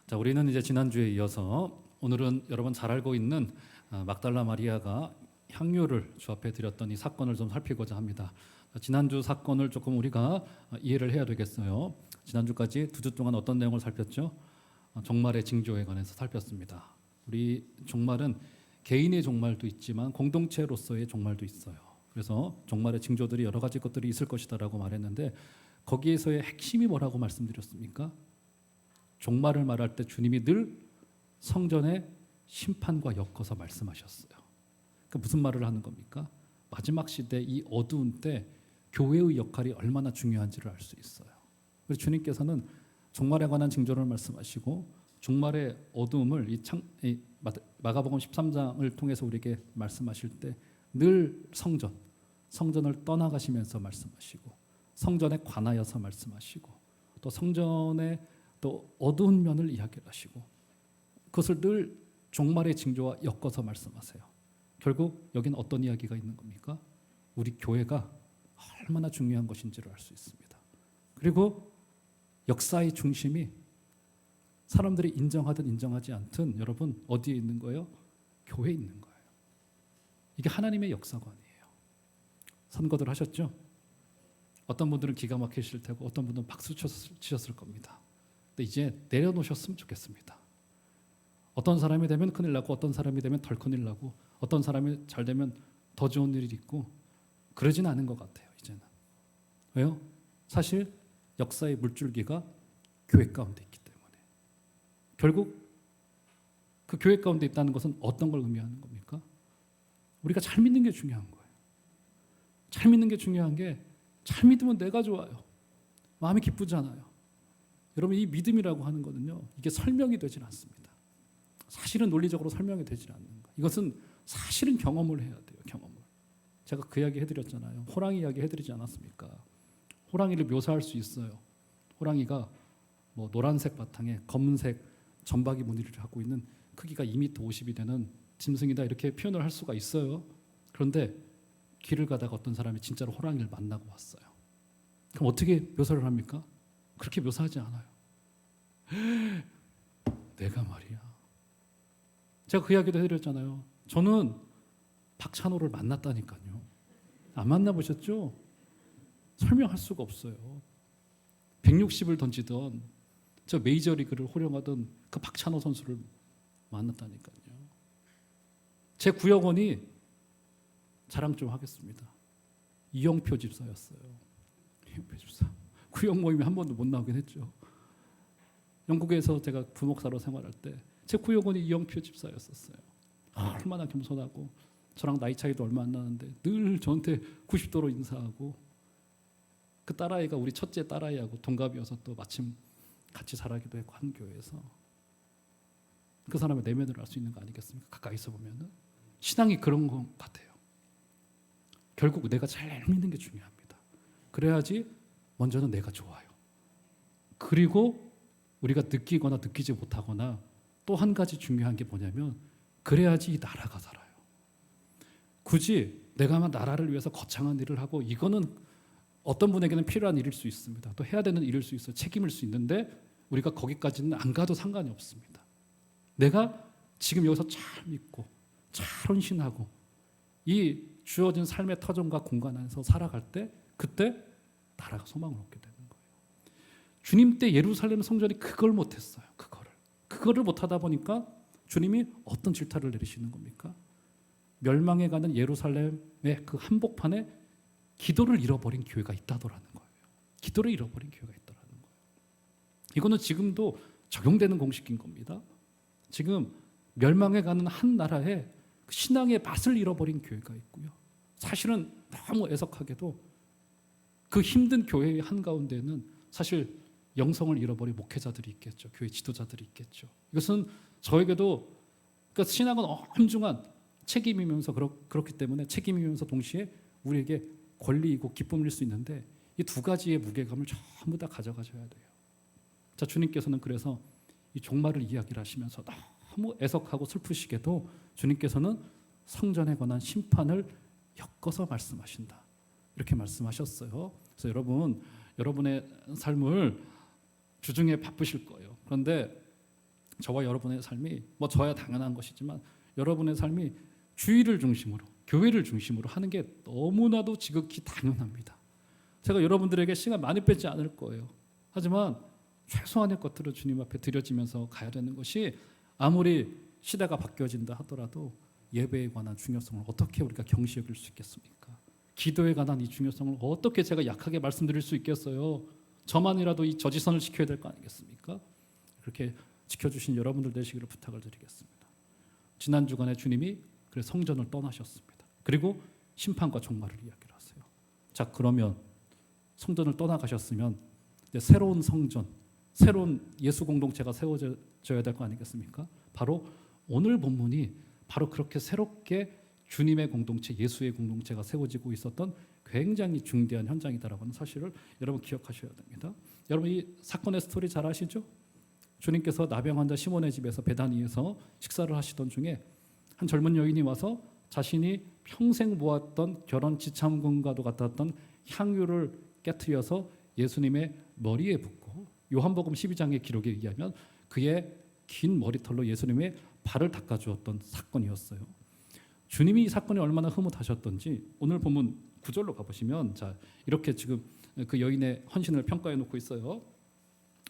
자, 우리는 이제 지난주에 이어서 오늘은 여러분 잘 알고 있는 막달라 마리아가 향유를 주 앞에 드렸던 이 사건을 좀 살피고자 합니다. 지난주 사건을 조금 우리가 이해를 해야 되겠어요. 지난주까지 2주 동안 어떤 내용을 살폈죠? 종말의 징조에 관해서 살폈습니다. 우리 종말은 개인의 종말도 있지만 공동체로서의 종말도 있어요. 그래서 종말의 징조들이 여러 가지 것들이 있을 것이다라고 말했는데 거기에서의 핵심이 뭐라고 말씀드렸습니까? 종말을 말할 때 주님이 늘 성전의 심판과 엮어서 말씀하셨어요. 그러니까 무슨 말을 하는 겁니까? 마지막 시대 이 어두운 때 교회의 역할이 얼마나 중요한지를 알 수 있어요. 그래서 주님께서는 종말에 관한 징조를 말씀하시고 종말의 어두움을 이 마가복음 13장을 통해서 우리에게 말씀하실 때 늘 성전을 떠나가시면서 말씀하시고 성전에 관하여서 말씀하시고 또 성전의 또 어두운 면을 이야기를 하시고 그것을 늘 종말의 징조와 엮어서 말씀하세요. 결국 여기는 어떤 이야기가 있는 겁니까? 우리 교회가 얼마나 중요한 것인지를 알 수 있습니다. 그리고 역사의 중심이 사람들이 인정하든 인정하지 않든 여러분 어디에 있는 거예요? 교회에 있는 거예요. 이게 하나님의 역사관이에요. 선거들 하셨죠? 어떤 분들은 기가 막히실 테고 어떤 분들은 박수 치셨을 겁니다. 근데 이제 내려놓으셨으면 좋겠습니다. 어떤 사람이 되면 큰일 나고 어떤 사람이 되면 덜 큰일 나고 어떤 사람이 잘 되면 더 좋은 일이 있고 그러진 않은 것 같아요. 이제는. 왜요? 사실 역사의 물줄기가 교회 가운데 있기 때문에. 결국 그 교회 가운데 있다는 것은 어떤 걸 의미하는 겁니까? 우리가 잘 믿는 게 중요한 거예요. 잘 믿는 게 중요한 게 잘 믿으면 내가 좋아요. 마음이 기쁘잖아요. 여러분 이 믿음이라고 하는 거는요. 이게 설명이 되질 않습니다. 사실은 논리적으로 설명이 되질 않는 거예요. 이것은 사실은 경험을 해야 돼요. 경험을. 제가 그 이야기 해드렸잖아요. 호랑이 이야기 해드리지 않았습니까? 호랑이를 묘사할 수 있어요. 호랑이가 뭐 노란색 바탕에 검은색 점박이 무늬를 하고 있는 크기가 2m 50이 되는 짐승이다 이렇게 표현을 할 수가 있어요. 그런데 길을 가다가 어떤 사람이 진짜로 호랑이를 만나고 왔어요. 그럼 어떻게 묘사를 합니까? 그렇게 묘사하지 않아요. 내가 말이야. 제가 그 이야기도 해드렸잖아요. 저는 박찬호를 만났다니까요. 안 만나보셨죠? 설명할 수가 없어요. 160을 던지던 저 메이저리그를 호령하던 그 박찬호 선수를 만났다니까요. 제 구역원이 자랑 좀 하겠습니다. 이영표 집사였어요. 이영표 집사. 구역 모임에 한 번도 못 나오긴 했죠. 영국에서 제가 부목사로 생활할 때 제 구역원이 이영표 집사였었어요. 얼마나 겸손하고 저랑 나이 차이도 얼마 안 나는데 늘 저한테 90도로 인사하고 그 딸아이가 우리 첫째 딸아이하고 동갑이어서 또 마침 같이 자라기도 했고 한 교회에서 그 사람의 내면을 알 수 있는 거 아니겠습니까? 가까이서 보면은 신앙이 그런 것 같아요. 결국 내가 잘 믿는 게 중요합니다. 그래야지 먼저는 내가 좋아요. 그리고 우리가 느끼거나 느끼지 못하거나 또 한 가지 중요한 게 뭐냐면 그래야지 이 나라가 살아요. 굳이 내가 나라를 위해서 거창한 일을 하고 이거는 어떤 분에게는 필요한 일일 수 있습니다. 또 해야 되는 일일 수 있어요. 책임일 수 있는데 우리가 거기까지는 안 가도 상관이 없습니다. 내가 지금 여기서 잘 믿고 잘 헌신하고 이 주어진 삶의 터전과 공간 안에서 살아갈 때 그때 나라가 소망을 얻게 되는 거예요. 주님 때 예루살렘 성전이 그걸 못했어요. 그거를 못하다 보니까 주님이 어떤 질타를 내리시는 겁니까? 멸망해 가는 예루살렘의 그 한복판에 기도를 잃어버린 교회가 있다더라는 거예요. 기도를 잃어버린 교회가 있다라는 거예요. 이거는 지금도 적용되는 공식인 겁니다. 지금 멸망해 가는 한 나라에 신앙의 맛을 잃어버린 교회가 있고요. 사실은 너무 애석하게도 그 힘든 교회의 한가운데는 사실 영성을 잃어버린 목회자들이 있겠죠. 교회 지도자들이 있겠죠. 이것은 저에게도 그러니까 신앙은 엄중한 책임이면서 그렇기 때문에 책임이면서 동시에 우리에게 권리이고 기쁨일 수 있는데 이 두 가지의 무게감을 전부 다 가져가셔야 돼요. 자, 주님께서는 그래서 이 종말을 이야기를 하시면서 너무 애석하고 슬프시게도 주님께서는 성전에 관한 심판을 엮어서 말씀하신다. 이렇게 말씀하셨어요. 그래서 여러분의 삶을 주중에 바쁘실 거예요. 그런데 저와 여러분의 삶이 뭐 저야 당연한 것이지만 여러분의 삶이 주의를 중심으로 교회를 중심으로 하는 게 너무나도 지극히 당연합니다. 제가 여러분들에게 시간 많이 뺏지 않을 거예요. 하지만 최소한의 것들을 주님 앞에 드려지면서 가야 되는 것이 아무리 시대가 바뀌어진다 하더라도 예배에 관한 중요성을 어떻게 우리가 경시 여길 수 있겠습니까? 기도에 관한 이 중요성을 어떻게 제가 약하게 말씀드릴 수 있겠어요? 저만이라도 이 저지선을 지켜야 될 거 아니겠습니까? 그렇게 지켜주신 여러분들 되시기를 부탁을 드리겠습니다. 지난 주간에 주님이 성전을 떠나셨습니다. 그리고 심판과 종말을 이야기를 하세요. 자, 그러면 성전을 떠나가셨으면 이제 새로운 성전, 새로운 예수 공동체가 세워져야 될 거 아니겠습니까? 바로 오늘 본문이 바로 그렇게 새롭게 주님의 공동체, 예수의 공동체가 세워지고 있었던 굉장히 중대한 현장이다라고 하는 사실을 여러분 기억하셔야 됩니다. 여러분 이 사건의 스토리 잘 아시죠? 주님께서 나병 환자 시몬의 집에서 베다니에서 식사를 하시던 중에 한 젊은 여인이 와서 자신이 평생 모았던 결혼 지참금과도 같았던 향유를 깨트려서 예수님의 머리에 붓고 요한복음 12장의 기록에 의하면 그의 긴 머리털로 예수님의 발을 닦아주었던 사건이었어요. 주님이 이 사건이 얼마나 흐뭇하셨던지 오늘 본문 9절로 가보시면 자 이렇게 지금 그 여인의 헌신을 평가해 놓고 있어요.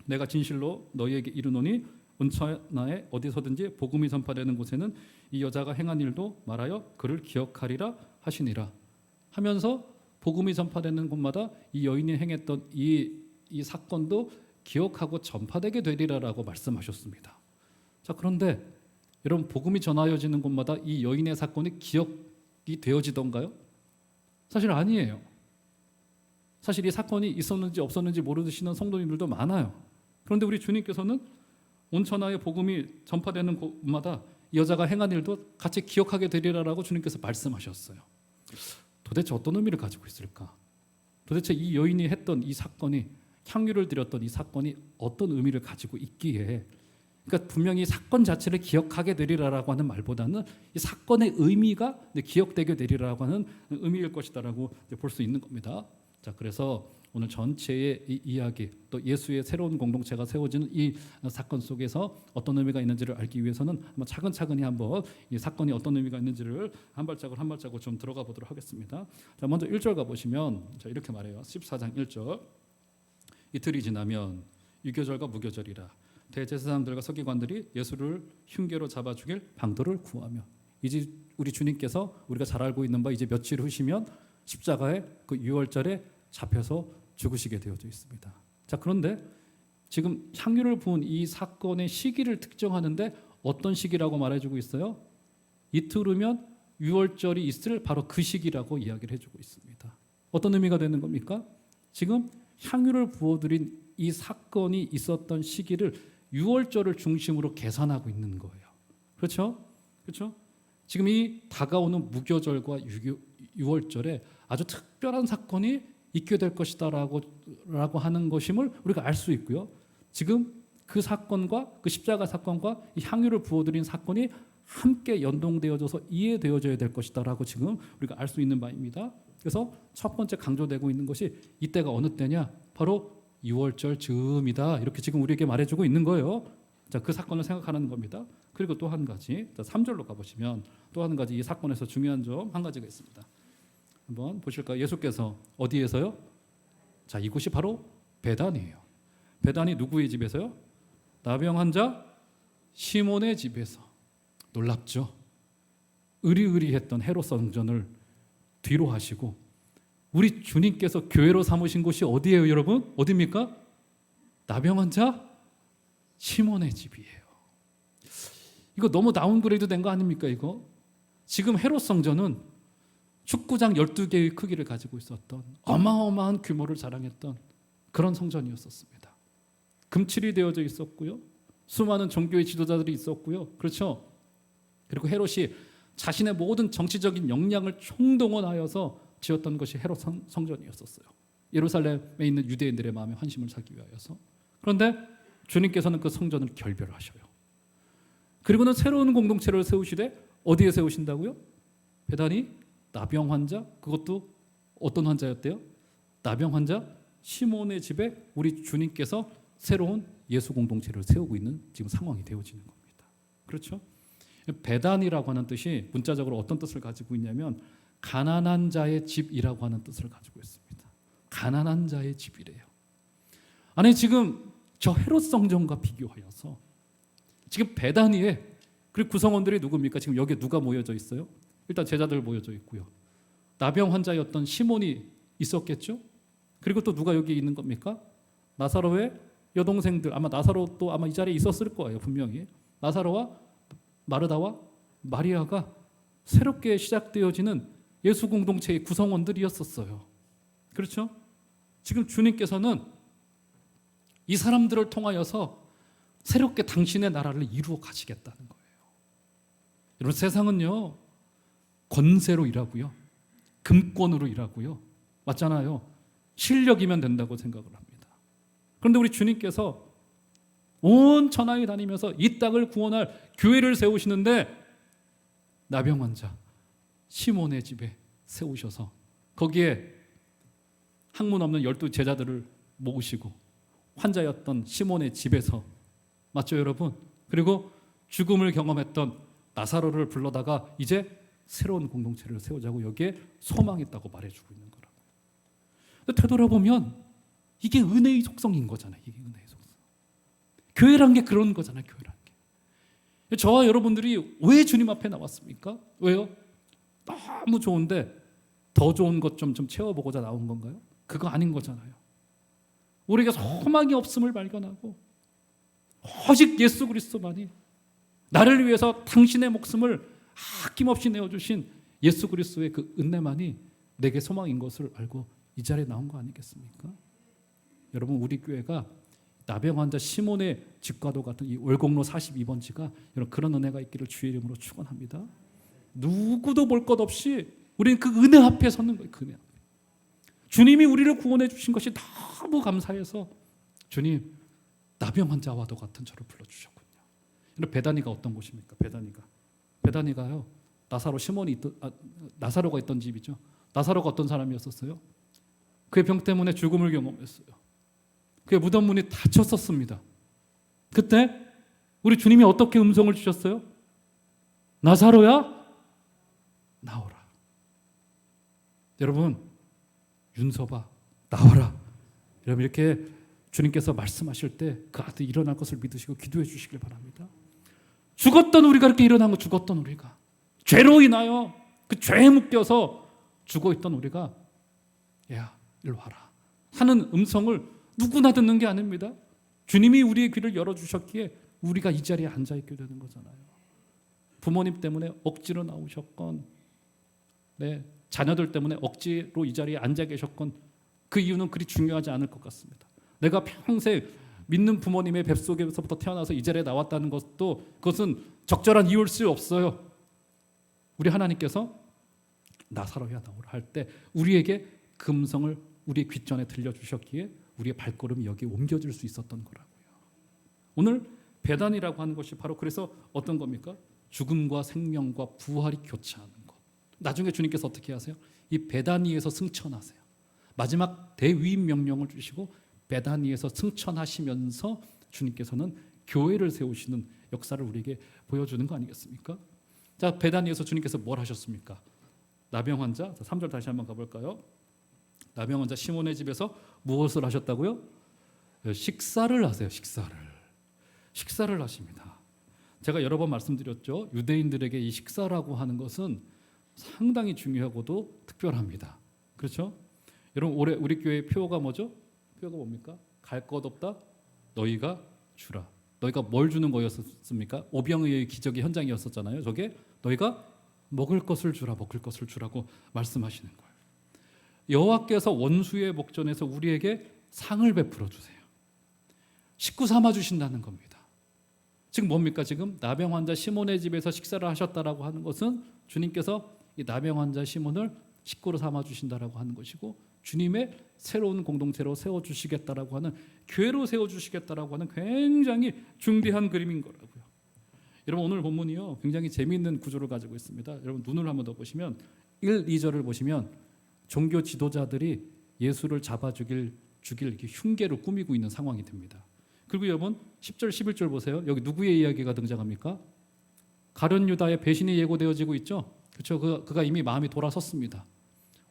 내가 진실로 너희에게 이르노니 온천하에 어디서든지 복음이 전파되는 곳에는 이 여자가 행한 일도 말하여 그를 기억하리라 하시니라 하면서 복음이 전파되는 곳마다 이 여인이 행했던 이 사건도 기억하고 전파되게 되리라라고 말씀하셨습니다. 자 그런데 여러분 복음이 전하여지는 곳마다 이 여인의 사건이 기억이 되어지던가요? 사실 아니에요. 사실 이 사건이 있었는지 없었는지 모르시는 성도님들도 많아요. 그런데 우리 주님께서는 온천하에 복음이 전파되는 곳마다 이 여자가 행한 일도 같이 기억하게 되리라라고 주님께서 말씀하셨어요. 도대체 어떤 의미를 가지고 있을까? 도대체 이 여인이 했던 이 사건이 향유를 드렸던 이 사건이 어떤 의미를 가지고 있기에 그러니까 분명히 사건 자체를 기억하게 되리라라고 하는 말보다는 이 사건의 의미가 기억되게 되리라고 하는 의미일 것이다라고 볼 수 있는 겁니다. 자, 그래서 오늘 전체의 이 이야기 또 예수의 새로운 공동체가 세워지는 이 사건 속에서 어떤 의미가 있는지를 알기 위해서는 한번 차근차근히 한번 이 사건이 어떤 의미가 있는지를 한 발자국 좀 들어가 보도록 하겠습니다. 자, 먼저 1절 가보시면 자, 이렇게 말해요. 14장 1절 이틀이 지나면 유교절과 무교절이라 대제사장들과 서기관들이 예수를 흉계로 잡아 죽일 방도를 구하며 이제 우리 주님께서 우리가 잘 알고 있는 바 이제 며칠 후시면 십자가에 그 유월절에 잡혀서 죽으시게 되어져 있습니다. 자 그런데 지금 향유를 부은 이 사건의 시기를 특정하는데 어떤 시기라고 말해주고 있어요? 이틀 후면 유월절이 있을 바로 그 시기라고 이야기를 해주고 있습니다. 어떤 의미가 되는 겁니까? 지금 향유를 부어드린 이 사건이 있었던 시기를 유월절을 중심으로 계산하고 있는 거예요. 그렇죠? 그렇죠? 지금 이 다가오는 무교절과 유월절에 아주 특별한 사건이 있게 될 것이다라고 하는 것임을 우리가 알 수 있고요. 지금 그 사건과 그 십자가 사건과 이 향유를 부어드린 사건이 함께 연동되어져서 이해되어져야 될 것이다라고 지금 우리가 알 수 있는 바입니다. 그래서 첫 번째 강조되고 있는 것이 이때가 어느 때냐? 바로 유월절 즈음이다. 이렇게 지금 우리에게 말해주고 있는 거예요. 자, 그 사건을 생각하는 겁니다. 그리고 또 한 가지, 자, 3절로 가보시면 또 한 가지 이 사건에서 중요한 점 한 가지가 있습니다. 한번 보실까요? 예수께서 어디에서요? 자, 이곳이 바로 베단이에요. 베단이 누구의 집에서요? 나병 환자 시몬의 집에서. 놀랍죠? 의리의리했던 헤롯 성전을 뒤로 하시고 우리 주님께서 교회로 삼으신 곳이 어디예요, 여러분? 어디입니까? 나병 환자 시몬의 집이에요. 이거 너무 다운그레이드 된 거 아닙니까, 이거? 지금 헤롯 성전은 축구장 12개의 크기를 가지고 있었던 어마어마한 규모를 자랑했던 그런 성전이었었습니다. 금칠이 되어져 있었고요. 수많은 종교의 지도자들이 있었고요. 그렇죠? 그리고 헤롯이 자신의 모든 정치적인 역량을 총동원하여서 지었던 것이 헤롯 성전이었었어요. 예루살렘에 있는 유대인들의 마음에 환심을 사기 위하여서. 그런데 주님께서는 그 성전을 결별하셔요. 그리고는 새로운 공동체를 세우시되 어디에 세우신다고요? 베다니 나병 환자, 그것도 어떤 환자였대요? 나병 환자 시몬의 집에 우리 주님께서 새로운 예수 공동체를 세우고 있는 지금 상황이 되어지는 겁니다. 그렇죠? 베단이라고 하는 뜻이 문자적으로 어떤 뜻을 가지고 있냐면 가난한 자의 집이라고 하는 뜻을 가지고 있습니다. 가난한 자의 집이래요. 아니 지금 저 헤롯 성전과 비교하여서 지금 베다니에 그리고 구성원들이 누굽니까? 지금 여기에 누가 모여져 있어요? 일단 제자들 모여져 있고요. 나병 환자였던 시몬이 있었겠죠? 그리고 또 누가 여기 있는 겁니까? 나사로의 여동생들, 아마 나사로도 아마 이 자리에 있었을 거예요. 분명히 나사로와 마르다와 마리아가 새롭게 시작되어지는 예수 공동체의 구성원들이었었어요. 그렇죠? 지금 주님께서는 이 사람들을 통하여서 새롭게 당신의 나라를 이루어 가시겠다는 거예요. 여러분 세상은요 권세로 일하고요 금권으로 일하고요 맞잖아요. 실력이면 된다고 생각을 합니다. 그런데 우리 주님께서 온 천하에 다니면서 이 땅을 구원할 교회를 세우시는데 나병 환자 시몬의 집에 세우셔서 거기에 학문 없는 12 제자들을 모으시고 환자였던 시몬의 집에서 맞죠 여러분? 그리고 죽음을 경험했던 나사로를 불러다가 이제 새로운 공동체를 세우자고 여기에 소망이 있다고 말해주고 있는 거라고요. 되돌아보면 이게 은혜의 속성인 거잖아요. 이게 은혜의 속성. 교회란 게 그런 거잖아요. 교회란 게. 저와 여러분들이 왜 주님 앞에 나왔습니까? 왜요? 너무 좋은데 더 좋은 것 좀 채워보고자 나온 건가요? 그거 아닌 거잖아요. 우리가 소망이 없음을 발견하고 오직 예수 그리스도만이 나를 위해서 당신의 목숨을 아낌없이 내어주신 예수 그리스도의 그 은혜만이 내게 소망인 것을 알고 이 자리에 나온 거 아니겠습니까? 여러분 우리 교회가 나병 환자 시몬의 집과도 같은 이 월곡로 42번지가 여러분 그런 은혜가 있기를 주의 이름으로 축원합니다. 누구도 볼 것 없이 우리는 그 은혜 앞에 서는 거예요. 그 은혜 앞에. 주님이 우리를 구원해 주신 것이 너무 감사해서 주님 나병 환자와도 같은 저를 불러주셨군요. 베다니가 어떤 곳입니까? 베다니가요 나사로가 있던 집이죠. 나사로가 어떤 사람이었었어요? 그의 병 때문에 죽음을 경험했어요. 그의 무덤 문이 닫혔었습니다. 그때 우리 주님이 어떻게 음성을 주셨어요? 나사로야 나오라. 여러분 윤서봐 나와라. 여러분 이렇게 주님께서 말씀하실 때 그 아들 일어날 것을 믿으시고 기도해 주시길 바랍니다. 죽었던 우리가 이렇게 일어난 거 죽었던 우리가 죄로 인하여 그 죄에 묶여서 죽어있던 우리가 야 일로 와라 하는 음성을 누구나 듣는 게 아닙니다. 주님이 우리의 귀를 열어주셨기에 우리가 이 자리에 앉아있게 되는 거잖아요. 부모님 때문에 억지로 나오셨건 자녀들 때문에 억지로 이 자리에 앉아 계셨건 그 이유는 그리 중요하지 않을 것 같습니다. 내가 평생 믿는 부모님의 뱃속에서부터 태어나서 이 자리에 나왔다는 것도 그것은 적절한 이유일 수 없어요. 우리 하나님께서 나사로야 나오라 할 때 우리에게 그 음성을 우리의 귓전에 들려주셨기에 우리의 발걸음이 여기에 옮겨질 수 있었던 거라고요. 오늘 배단이라고 하는 것이 바로 그래서 어떤 겁니까? 죽음과 생명과 부활이 교차하는 것. 나중에 주님께서 어떻게 하세요? 이 베다니에서 승천하세요. 마지막 대위임 명령을 주시고 베다니에서 승천하시면서 주님께서는 교회를 세우시는 역사를 우리에게 보여주는 거 아니겠습니까? 자, 베다니에서 주님께서 뭘 하셨습니까? 나병 환자, 3절 다시 한번 가볼까요? 나병 환자 시몬의 집에서 무엇을 하셨다고요? 식사를 하세요. 식사를 하십니다. 제가 여러 번 말씀드렸죠. 유대인들에게 이 식사라고 하는 것은 상당히 중요하고도 특별합니다. 그렇죠? 여러분 올해 우리 교회의 표어가 뭐죠? 표어가 뭡니까? 갈 것 없다 너희가 주라. 너희가 뭘 주는 거였습니까? 오병이의 기적의 현장이었었잖아요. 저게 너희가 먹을 것을 주라고 말씀하시는 거예요. 여호와께서 원수의 목전에서 우리에게 상을 베풀어 주세요. 식구 삼아 주신다는 겁니다. 지금 뭡니까? 지금 나병 환자 시몬의 집에서 식사를 하셨다라고 하는 것은 주님께서 이 나병 환자 시몬을 식구로 삼아 주신다라고 하는 것이고 주님의 새로운 공동체로 세워 주시겠다라고 하는 교회로 세워 주시겠다라고 하는 굉장히 중대한 그림인 거라고요. 여러분 오늘 본문이요 굉장히 재미있는 구조를 가지고 있습니다. 여러분 눈을 한번 더 보시면 1, 2절을 보시면 종교 지도자들이 예수를 잡아 죽일 흉계를 꾸미고 있는 상황이 됩니다. 그리고 여러분 10절 11절 보세요. 여기 누구의 이야기가 등장합니까? 가룟 유다의 배신이 예고되어지고 있죠. 그렇죠. 그가 이미 마음이 돌아섰습니다.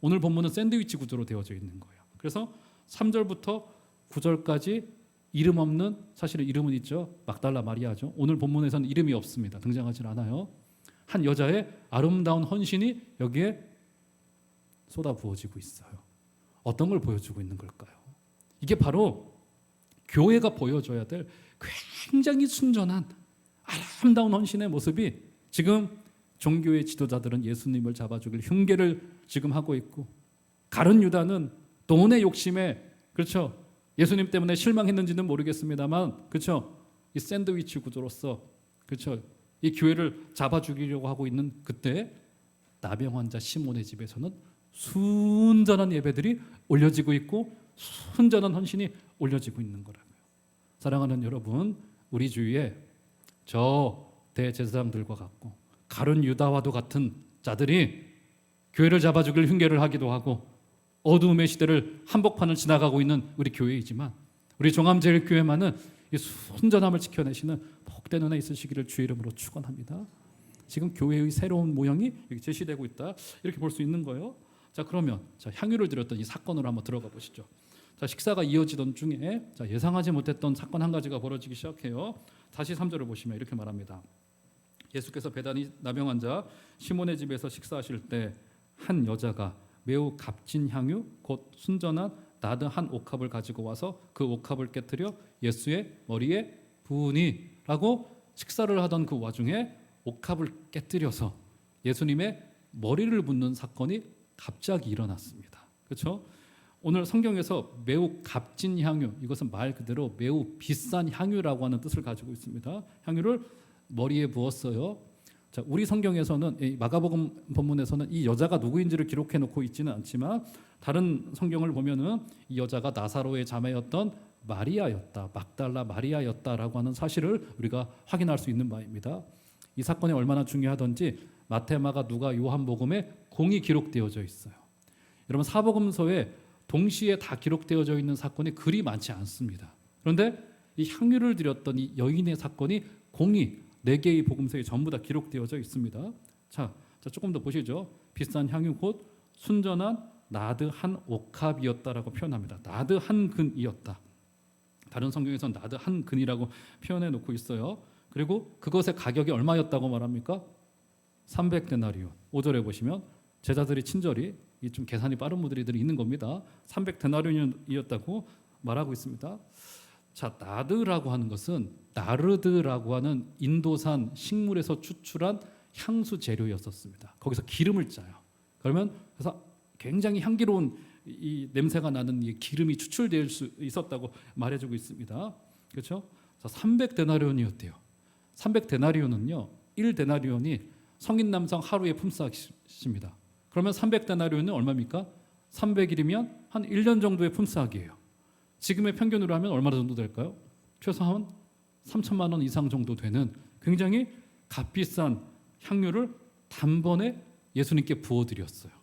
오늘 본문은 샌드위치 구조로 되어져 있는 거예요. 그래서 3절부터 9절까지 이름 없는, 사실은 이름은 있죠. 막달라 마리아죠. 오늘 본문에서는 이름이 없습니다. 등장하지 않아요. 한 여자의 아름다운 헌신이 여기에 쏟아 부어지고 있어요. 어떤 걸 보여주고 있는 걸까요? 이게 바로 교회가 보여줘야 될 굉장히 순전한 아름다운 헌신의 모습이 지금 종교의 지도자들은 예수님을 잡아 죽일 흉계를 지금 하고 있고, 가룟 유다는 돈의 욕심에, 그렇죠, 예수님 때문에 실망했는지는 모르겠습니다만, 그렇죠, 이 샌드위치 구조로서, 그렇죠, 이 교회를 잡아 죽이려고 하고 있는 그때 나병 환자 시몬의 집에서는 순전한 예배들이 올려지고 있고 순전한 헌신이 올려지고 있는 거라고요. 사랑하는 여러분, 우리 주위에 저 대제사장들과 같고 가룟 유다와도 같은 자들이 교회를 잡아 죽일 흉계를 하기도 하고 어두움의 시대를 한복판을 지나가고 있는 우리 교회이지만, 우리 종암제일교회만은 이 순전함을 지켜내시는 복된 은혜 있으시기를 주의 이름으로 축원합니다. 지금 교회의 새로운 모형이 여기 제시되고 있다, 이렇게 볼 수 있는 거예요. 자, 그러면 향유를 드렸던 이 사건으로 한번 들어가 보시죠. 자, 식사가 이어지던 중에 예상하지 못했던 사건 한 가지가 벌어지기 시작해요. 다시 3절을 보시면 이렇게 말합니다. 예수께서 베다니 나병 환자 시몬의 집에서 식사하실 때 한 여자가 매우 값진 향유 곧 순전한 나드 한 옥합을 가지고 와서 그 옥합을 깨뜨려 예수의 머리에 부으니, 라고 식사를 하던 그 와중에 옥합을 깨뜨려서 예수님의 머리를 붓는 사건이 갑자기 일어났습니다. 그렇죠? 오늘 성경에서 매우 값진 향유, 이것은 말 그대로 매우 비싼 향유라고 하는 뜻을 가지고 있습니다. 향유를 머리에 부었어요. 자, 우리 성경에서는, 마가복음 본문에서는 이 여자가 누구인지를 기록해 놓고 있지는 않지만 다른 성경을 보면은 이 여자가 나사로의 자매였던 마리아였다, 막달라 마리아였다라고 하는 사실을 우리가 확인할 수 있는 바입니다. 이 사건이 얼마나 중요하던지 마태, 마가, 누가, 요한복음에 공이 기록되어져 있어요. 여러분, 사복음서에 동시에 다 기록되어져 있는 사건이 그리 많지 않습니다. 그런데 이 향유를 드렸던 이 여인의 사건이 공이 4개의 복음서에 전부 다 기록되어져 있습니다. 자, 조금 더 보시죠. 비싼 향유 곧 순전한 나드 한 옥합이었다라고 표현합니다. 나드 한 근이었다. 다른 성경에서는 나드 한 근이라고 표현해 놓고 있어요. 그리고 그것의 가격이 얼마였다고 말합니까? 300데나리온. 5절에 보시면 제자들이 친절히, 이 좀 계산이 빠른 분들이 있는 겁니다. 300데나리온이었다고 말하고 있습니다. 자, 나드라고 하는 것은 나르드라고 하는 인도산 식물에서 추출한 향수 재료였었습니다. 거기서 기름을 짜요. 그러면 그래서 굉장히 향기로운 이 냄새가 나는 이 기름이 추출될 수 있었다고 말해주고 있습니다. 그렇죠? 300데나리온이었대요. 300데나리온은요, 1데나리온이 성인 남성 하루의 품삯입니다. 그러면 300데나리온은 얼마입니까? 300일이면 한 1년 정도의 품삯이에요. 지금의 평균으로 하면 얼마 정도 될까요? 최소한 3천만 원 이상 정도 되는 굉장히 값비싼 향유를 단번에 예수님께 부어드렸어요.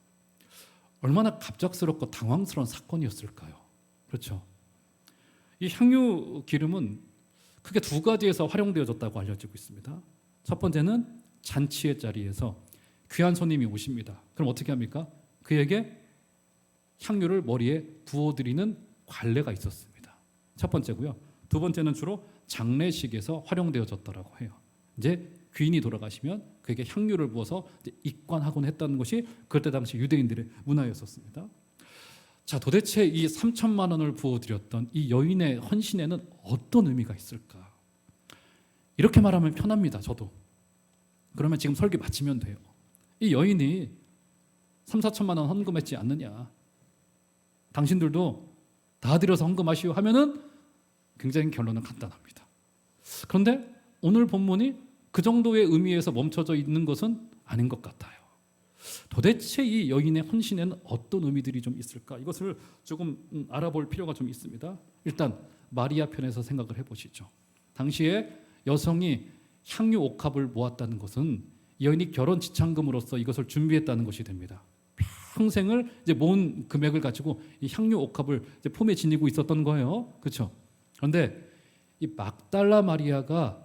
얼마나 갑작스럽고 당황스러운 사건이었을까요? 그렇죠? 이 향유 기름은 크게 2가지에서 활용되어졌다고 알려지고 있습니다. 첫 번째는 잔치의 자리에서 귀한 손님이 오십니다. 그럼 어떻게 합니까? 그에게 향유를 머리에 부어드리는 관례가 있었습니다. 첫 번째고요. 두 번째는 주로 장례식에서 활용되어졌다라고 해요. 이제 귀인이 돌아가시면 그에게 향유를 부어서 입관하곤 했다는 것이 그때 당시 유대인들의 문화였었습니다. 자, 도대체 이 3천만 원을 부어드렸던 이 여인의 헌신에는 어떤 의미가 있을까? 이렇게 말하면 편합니다. 저도. 그러면 지금 설교 마치면 돼요. 이 여인이 3, 4천만 원 헌금했지 않느냐, 당신들도 다 드려서 헌금하시오 하면은 굉장히 결론은 간단합니다. 그런데 오늘 본문이 그 정도의 의미에서 멈춰져 있는 것은 아닌 것 같아요. 도대체 이 여인의 헌신에는 어떤 의미들이 좀 있을까? 이것을 조금 알아볼 필요가 좀 있습니다. 일단 마리아 편에서 생각을 해보시죠. 당시에 여성이 향유 옥합을 모았다는 것은 여인이 결혼 지참금으로서 이것을 준비했다는 것이 됩니다. 평생을 이제 모은 금액을 가지고 이 향유 옥합을 이제 품에 지니고 있었던 거예요. 그렇죠? 그런데 이 막달라 마리아가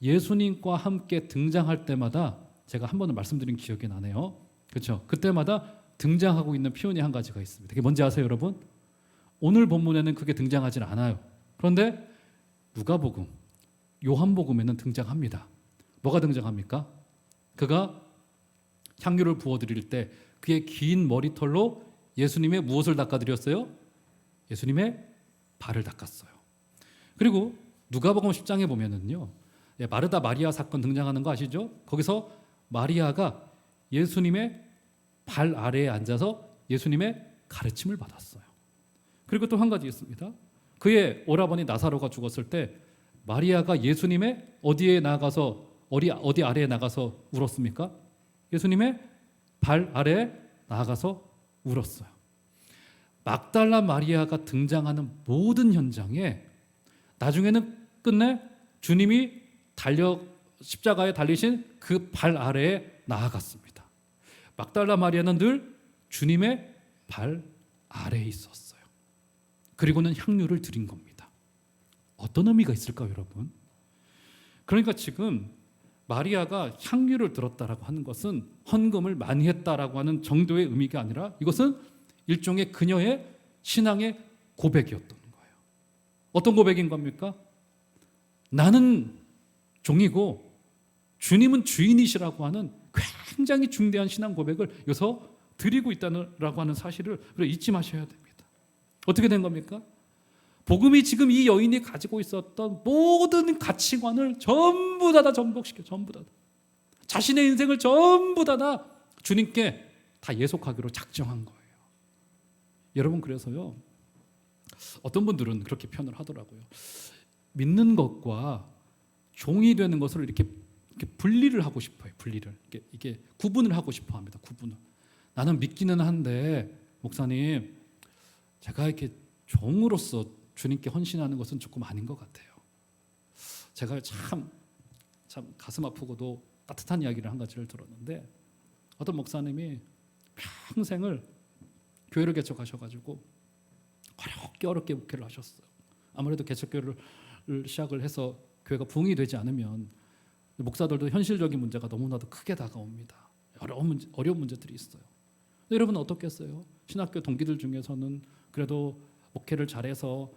예수님과 함께 등장할 때마다 제가 한 번은 말씀드린 기억이 나네요. 그렇죠? 그때마다 등장하고 있는 표현이 한 가지가 있습니다. 그게 뭔지 아세요, 여러분? 오늘 본문에는 그게 등장하지 않아요. 그런데 누가복음, 요한복음에는 등장합니다. 뭐가 등장합니까? 그가 향유를 부어드릴 때 그의 긴 머리털로 예수님의 무엇을 닦아드렸어요? 예수님의 발을 닦았어요. 그리고 누가복음 10장에 보면은요, 마르다 마리아 사건 등장하는 거 아시죠? 거기서 마리아가 예수님의 발 아래에 앉아서 예수님의 가르침을 받았어요. 그리고 또 한 가지 있습니다. 그의 오라버니 나사로가 죽었을 때 마리아가 예수님의 어디에 나가서 어디 아래에 나가서 울었습니까? 예수님의 발 아래에 나가서 울었어요. 막달라 마리아가 등장하는 모든 현장에 나중에는 끝내 주님이 십자가에 달리신 그 발 아래에 나아갔습니다. 막달라 마리아는 늘 주님의 발 아래에 있었어요. 그리고는 향유를 드린 겁니다. 어떤 의미가 있을까요, 여러분? 그러니까 지금 마리아가 향유를 들었다라고 하는 것은 헌금을 많이 했다라고 하는 정도의 의미가 아니라 이것은 일종의 그녀의 신앙의 고백이었던 거예요. 어떤 고백인 겁니까? 나는 종이고 주님은 주인이시라고 하는 굉장히 중대한 신앙 고백을 여기서 드리고 있다고 하는 사실을 잊지 마셔야 됩니다. 어떻게 된 겁니까? 복음이 지금 이 여인이 가지고 있었던 모든 가치관을 전부 다 전복시켜, 전부 다 자신의 인생을 전부 다 주님께 다 예속하기로 작정한 거예요. 여러분, 그래서요, 어떤 분들은 그렇게 표현을 하더라고요. 믿는 것과 종이 되는 것을 이렇게 분리를 하고 싶어요. 분리를 이게 구분을 하고 싶어 합니다. 구분을. 나는 믿기는 한데 목사님, 제가 이렇게 종으로서 주님께 헌신하는 것은 조금 아닌 것 같아요. 제가 참 가슴 아프고도 따뜻한 이야기를 한 가지를 들었는데, 어떤 목사님이 평생을 교회를 개척하셔가지고 어렵게 목회를 하셨어요. 아무래도 개척교회를 시작을 해서 교회가 부흥이 되지 않으면 목사들도 현실적인 문제가 너무나도 크게 다가옵니다. 어려운 문제들이 있어요. 여러분은 어떻겠어요? 신학교 동기들 중에서는 그래도 목회를 잘해서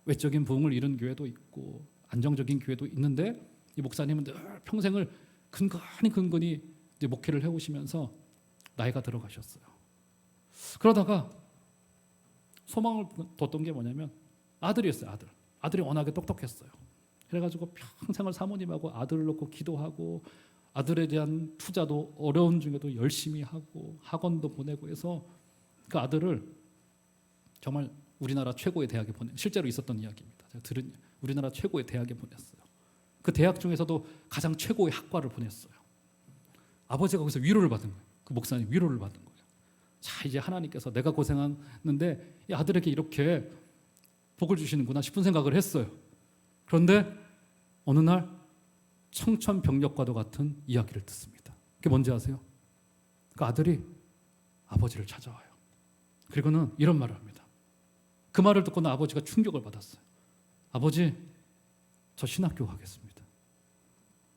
외적인 부흥을 이룬 교회도 있고 안정적인 교회도 있는데, 이 목사님은 늘 평생을 근근히 이제 목회를 해오시면서 나이가 들어가셨어요. 그러다가 소망을 뒀던 게 뭐냐면 아들이었어요. 아들이 워낙에 똑똑했어요. 그래가지고 평생을 사모님하고 아들을 놓고 기도하고 아들에 대한 투자도 어려운 중에도 열심히 하고 학원도 보내고 해서 그 아들을 정말 우리나라 최고의 대학에 실제로 있었던 이야기입니다. 제가 들은 우리나라 최고의 대학에 보냈어요. 그 대학 중에서도 가장 최고의 학과를 보냈어요. 아버지가 거기서 위로를 받은 거예요. 그 목사님 위로를 받은 거예요. 자, 이제 하나님께서 내가 고생하는데 이 아들에게 이렇게 복을 주시는구나 싶은 생각을 했어요. 그런데 어느 날 청천벽력과도 같은 이야기를 듣습니다. 그게 뭔지 아세요? 그 아들이 아버지를 찾아와요. 그리고는 이런 말을 합니다. 그 말을 듣고는 아버지가 충격을 받았어요. 아버지, 저 신학교 가겠습니다.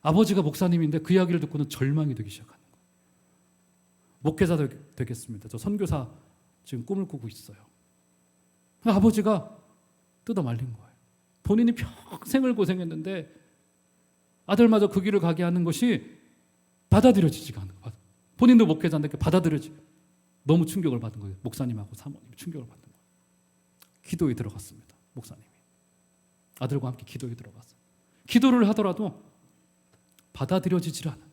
아버지가 목사님인데 그 이야기를 듣고는 절망이 되기 시작하는 거예요. 목회자 되겠습니다. 저 선교사 지금 꿈을 꾸고 있어요. 아버지가 뜯어 말린 거예요. 본인이 평생을 고생했는데 아들마저 그 길을 가게 하는 것이 받아들여지지가 않는 거예요. 본인도 목회자인데 받아들여지. 너무 충격을 받은 거예요. 목사님하고 사모님이 충격을 받은 거예요. 기도에 들어갔습니다. 목사님이 아들과 함께 기도에 들어갔어요. 기도를 하더라도 받아들여지질 않아요.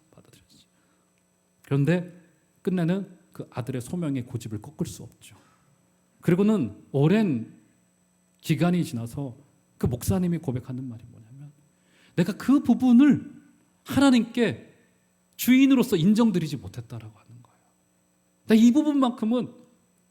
그런데 끝내는 그 아들의 소명의 고집을 꺾을 수 없죠. 그리고는 오랜 기간이 지나서 그 목사님이 고백하는 말이 뭐냐면, 내가 그 부분을 하나님께 주인으로서 인정드리지 못했다라고 하는 거예요. 이 부분만큼은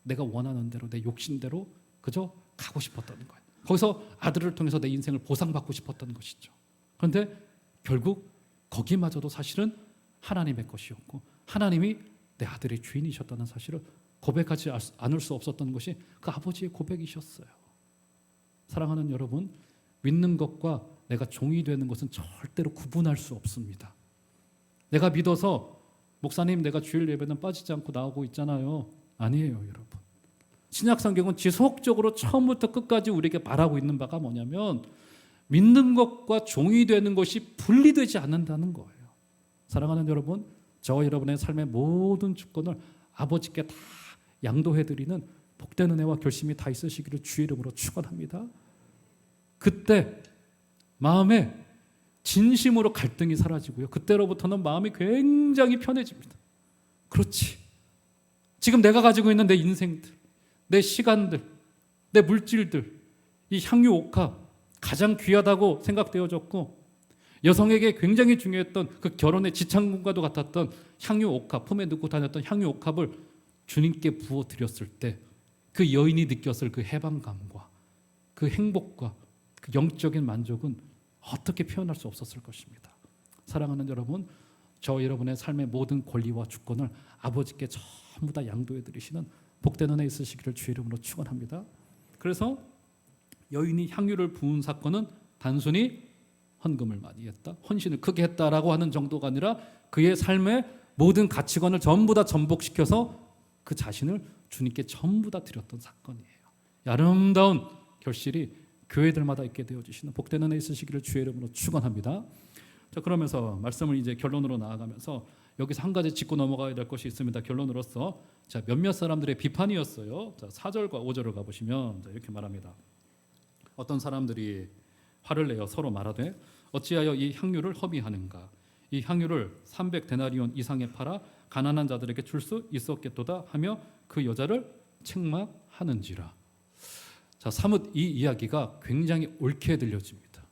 내가 원하는 대로 내 욕심대로 그저 가고 싶었다는 거예요. 거기서 아들을 통해서 내 인생을 보상받고 싶었던 것이죠. 그런데 결국 거기마저도 사실은 하나님의 것이었고 하나님이 내 아들의 주인이셨다는 사실을 고백하지 않을 수 없었던 것이 그 아버지의 고백이셨어요. 사랑하는 여러분, 믿는 것과 내가 종이 되는 것은 절대로 구분할 수 없습니다. 내가 믿어서 목사님 내가 주일 예배는 빠지지 않고 나오고 있잖아요. 아니에요, 여러분. 신약 성경은 지속적으로 처음부터 끝까지 우리에게 말하고 있는 바가 뭐냐면 믿는 것과 종이 되는 것이 분리되지 않는다는 거예요. 사랑하는 여러분, 저와 여러분의 삶의 모든 주권을 아버지께 다 양도해드리는 복된 은혜와 결심이 다 있으시기를 주의 이름으로 축원합니다. 그때 마음에 진심으로 갈등이 사라지고요. 그때로부터는 마음이 굉장히 편해집니다. 그렇지. 지금 내가 가지고 있는 내 인생들, 내 시간들, 내 물질들, 이 향유 옥합 가장 귀하다고 생각되어졌고 여성에게 굉장히 중요했던 그 결혼의 지창금과도 같았던 향유 옥합, 품에 넣고 다녔던 향유 옥합을 주님께 부어 드렸을 때 그 여인이 느꼈을 그 해방감과 그 행복과 그 영적인 만족은 어떻게 표현할 수 없었을 것입니다. 사랑하는 여러분, 저 여러분의 삶의 모든 권리와 주권을 아버지께 전부 다 양도해 드리시는 복된 은혜 있으시기를 주의 이름으로 축원합니다. 그래서 여인이 향유를 부은 사건은 단순히 헌금을 많이 했다, 헌신을 크게 했다라고 하는 정도가 아니라 그의 삶의 모든 가치관을 전부 다 전복시켜서 그 자신을 주님께 전부 다 드렸던 사건이에요. 아름다운 결실이 교회들마다 있게 되어주시는 복된 은혜 있으시기를 주의 이름으로 축원합니다. 자, 그러면서 말씀을 이제 결론으로 나아가면서 여기서 한 가지 짚고 넘어가야 될 것이 있습니다. 결론으로서 자, 몇몇 사람들의 비판이었어요. 자, 4절과 5절을 가보시면 자, 이렇게 말합니다. 어떤 사람들이 화를 내어 서로 말하되 어찌하여 이 향유를 허비하는가? 이 향유를 300데나리온 이상에 팔아 가난한 자들에게 줄 수 있었겠도다 하며 그 여자를 책망하는지라. 자, 사뭇 이 이야기가 굉장히 옳게 들려집니다.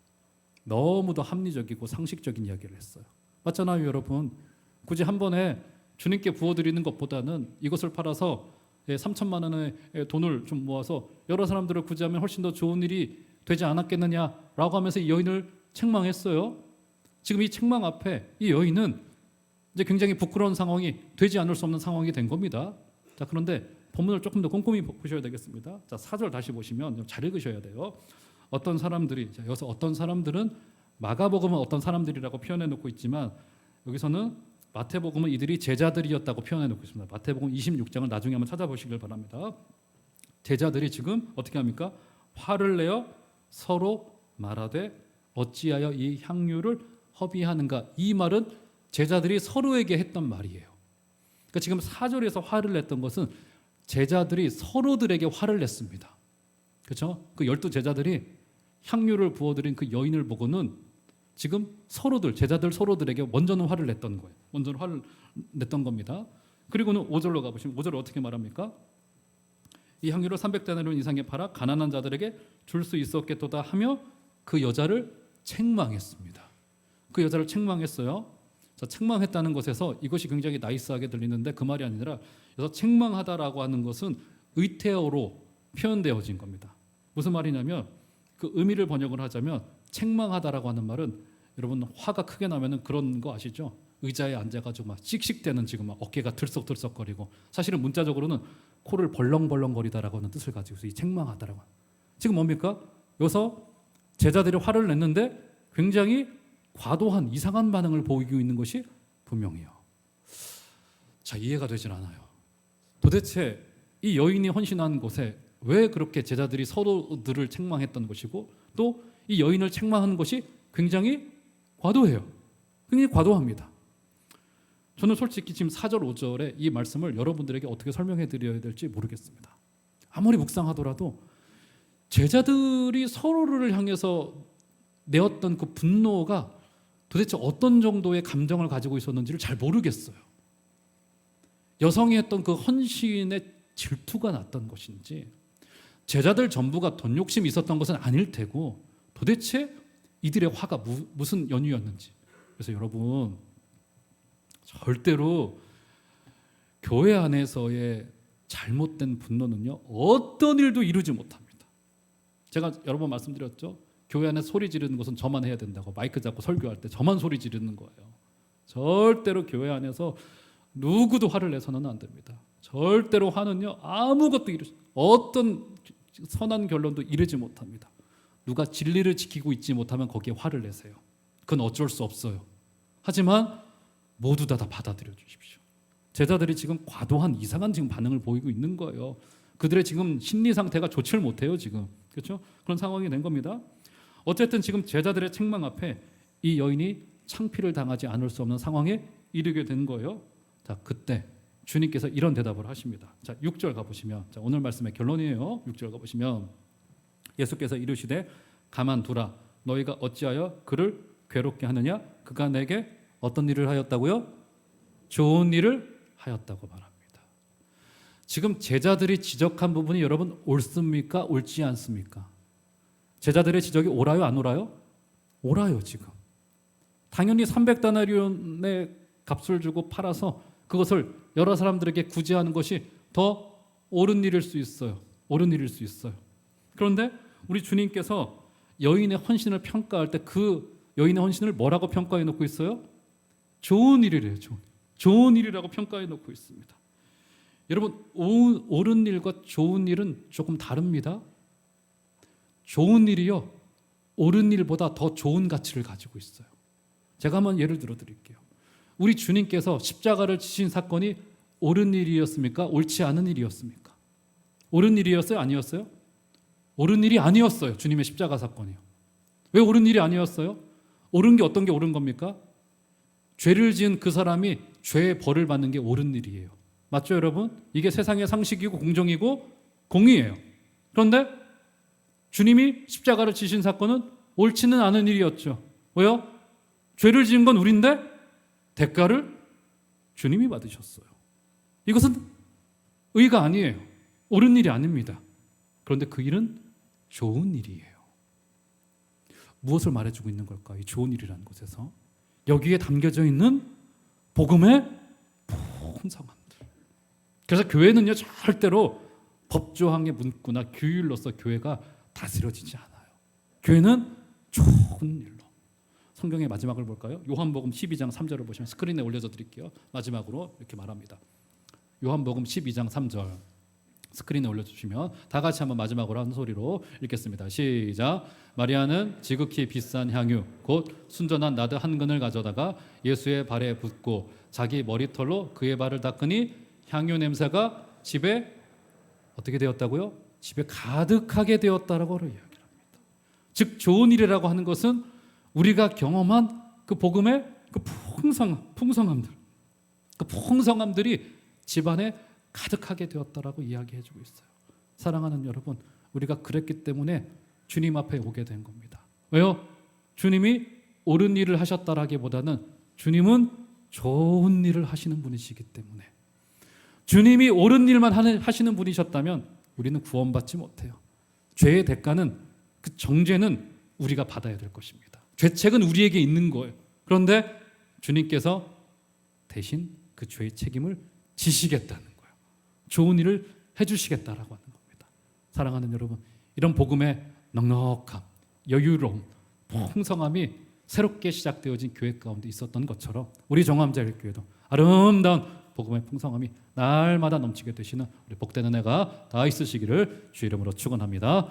너무도 합리적이고 상식적인 이야기를 했어요. 맞잖아요, 여러분. 굳이 한 번에 주님께 부어드리는 것보다는 이것을 팔아서 3천만 원의 돈을 좀 모아서 여러 사람들을 구제하면 훨씬 더 좋은 일이 되지 않았겠느냐라고 하면서 이 여인을 책망했어요. 지금 이 책망 앞에 이 여인은 이제 굉장히 부끄러운 상황이 되지 않을 수 없는 상황이 된 겁니다. 자, 그런데 본문을 조금 더 꼼꼼히 보셔야 되겠습니다. 자, 4절 다시 보시면 잘 읽으셔야 돼요. 어떤 사람들이, 자, 여기서 어떤 사람들은 마가복음은 어떤 사람들이라고 표현해 놓고 있지만 여기서는 마태복음은 이들이 제자들이었다고 표현해 놓고 있습니다. 마태복음 26장을 나중에 한번 찾아보시길 바랍니다. 제자들이 지금 어떻게 합니까? 화를 내어 서로 말하되 어찌하여 이 향유를 허비하는가? 이 말은 제자들이 서로에게 했던 말이에요. 그러니까 지금 4절에서 화를 냈던 것은 제자들이 서로들에게 화를 냈습니다. 그렇죠? 그 12제자들이 향유를 부어드린 그 여인을 보고는 지금 서로들, 제자들 서로들에게 먼저는 화를 냈던 거예요. 먼저는 화를 냈던 겁니다. 그리고는 5절로 가보시면 5절을 어떻게 말합니까? 이 향유를 300데나리온 이상에 팔아 가난한 자들에게 줄 수 있었겠도다 하며 그 여자를 책망했습니다. 그 여자를 책망했어요. 자, 책망했다는 것에서 이것이 굉장히 나이스하게 들리는데 그 말이 아니라 그래서 책망하다라고 하는 것은 의태어로 표현되어진 겁니다. 무슨 말이냐면 그 의미를 번역을 하자면 책망하다라고 하는 말은 여러분 화가 크게 나면은 그런 거 아시죠? 의자에 앉아가지고 막 씩씩대는 지금 막 어깨가 들썩들썩거리고 사실은 문자적으로는 코를 벌렁벌렁거리다라고 하는 뜻을 가지고 있어요. 이 책망하다라고. 지금 뭡니까? 여기서 제자들이 화를 냈는데 굉장히 과도한 이상한 반응을 보이고 있는 것이 분명해요. 자, 이해가 되질 않아요. 도대체 이 여인이 헌신한 곳에 왜 그렇게 제자들이 서로들을 책망했던 것이고 또 이 여인을 책망하는 것이 굉장히 과도해요. 굉장히 과도합니다. 저는 솔직히 지금 4절 5절에 이 말씀을 여러분들에게 어떻게 설명해 드려야 될지 모르겠습니다. 아무리 묵상하더라도 제자들이 서로를 향해서 내었던 그 분노가 도대체 어떤 정도의 감정을 가지고 있었는지를 잘 모르겠어요. 여성이 했던 그 헌신의 질투가 났던 것인지 제자들 전부가 돈 욕심이 있었던 것은 아닐 테고 도대체 이들의 화가 무슨 연유였는지. 그래서 여러분 절대로 교회 안에서의 잘못된 분노는요 어떤 일도 이루지 못합니다. 제가 여러 번 말씀드렸죠. 교회 안에 소리 지르는 것은 저만 해야 된다고. 마이크 잡고 설교할 때 저만 소리 지르는 거예요. 절대로 교회 안에서 누구도 화를 내서는 안 됩니다. 절대로 화는요 아무것도 어떤 선한 결론도 이루지 못합니다. 누가 진리를 지키고 있지 못하면 거기에 화를 내세요. 그건 어쩔 수 없어요. 하지만 모두 다 받아들여 주십시오. 제자들이 지금 과도한 이상한 지금 반응을 보이고 있는 거예요. 그들의 지금 심리 상태가 좋지를 못해요. 지금 그렇죠? 그런 상황이 된 겁니다. 어쨌든 지금 제자들의 책망 앞에 이 여인이 창피를 당하지 않을 수 없는 상황에 이르게 된 거예요. 자, 그때 주님께서 이런 대답을 하십니다. 자, 6절 가보시면, 자, 오늘 말씀의 결론이에요. 6절 가보시면 예수께서 이르시되 가만두라. 너희가 어찌하여 그를 괴롭게 하느냐? 그가 내게 어떤 일을 하였다고요? 좋은 일을 하였다고 말합니다. 지금 제자들이 지적한 부분이 여러분 옳습니까? 옳지 않습니까? 제자들의 지적이 옳아요? 안 옳아요? 옳아요. 지금 당연히 300다나리온의 값을 주고 팔아서 그것을 여러 사람들에게 구제하는 것이 더 옳은 일일 수 있어요. 옳은 일일 수 있어요. 그런데 우리 주님께서 여인의 헌신을 평가할 때 그 여인의 헌신을 뭐라고 평가해 놓고 있어요? 좋은 일이래요. 좋은 일이라고 평가해 놓고 있습니다. 여러분, 옳은 일과 좋은 일은 조금 다릅니다. 좋은 일이요, 옳은 일보다 더 좋은 가치를 가지고 있어요. 제가 한번 예를 들어 드릴게요. 우리 주님께서 십자가를 지신 사건이 옳은 일이었습니까? 옳지 않은 일이었습니까? 옳은 일이었어요? 아니었어요? 옳은 일이 아니었어요. 주님의 십자가 사건이요. 왜 옳은 일이 아니었어요? 옳은 게 어떤 게 옳은 겁니까? 죄를 지은 그 사람이 죄의 벌을 받는 게 옳은 일이에요. 맞죠, 여러분? 이게 세상의 상식이고 공정이고 공의예요. 그런데 주님이 십자가를 지신 사건은 옳지는 않은 일이었죠. 왜요? 죄를 지은 건 우리인데 대가를 주님이 받으셨어요. 이것은 의가 아니에요. 옳은 일이 아닙니다. 그런데 그 일은 좋은 일이에요. 무엇을 말해주고 있는 걸까? 이 좋은 일이라는 곳에서 여기에 담겨져 있는 복음의 풍성함들. 그래서 교회는요, 절대로 법조항의 문구나 규율로서 교회가 다스려지지 않아요. 교회는 좋은 일로. 성경의 마지막을 볼까요? 요한복음 12장 3절을 보시면 스크린에 올려져 드릴게요. 마지막으로 이렇게 말합니다. 요한복음 12장 3절 스크린에 올려주시면 다 같이 한번 마지막으로 한 소리로 읽겠습니다. 시작. 마리아는 지극히 비싼 향유 곧 순전한 나드 한 근을 가져다가 예수의 발에 붓고 자기 머리털로 그의 발을 닦으니 향유 냄새가 집에 어떻게 되었다고요? 집에 가득하게 되었다라고 이야기합니다. 즉 좋은 일이라고 하는 것은 우리가 경험한 그 복음의 그 풍성함들, 그 풍성함들이 집안에 가득하게 되었다라고 이야기해주고 있어요. 사랑하는 여러분, 우리가 그랬기 때문에 주님 앞에 오게 된 겁니다. 왜요? 주님이 옳은 일을 하셨다라기보다는 주님은 좋은 일을 하시는 분이시기 때문에, 주님이 옳은 일만 하시는 분이셨다면 우리는 구원받지 못해요. 죄의 대가는, 그 정죄는 우리가 받아야 될 것입니다. 죄책은 우리에게 있는 거예요. 그런데 주님께서 대신 그 죄의 책임을 지시겠다는 거예요. 좋은 일을 해주시겠다라고 하는 겁니다. 사랑하는 여러분, 이런 복음의 넉넉함, 여유로움, 풍성함이 새롭게 시작되어진 교회 가운데 있었던 것처럼 우리 종암자일교회도 아름다운 복음의 풍성함이 날마다 넘치게 되시는 우리 복된 은혜가 다 있으시기를 주 이름으로 축원합니다.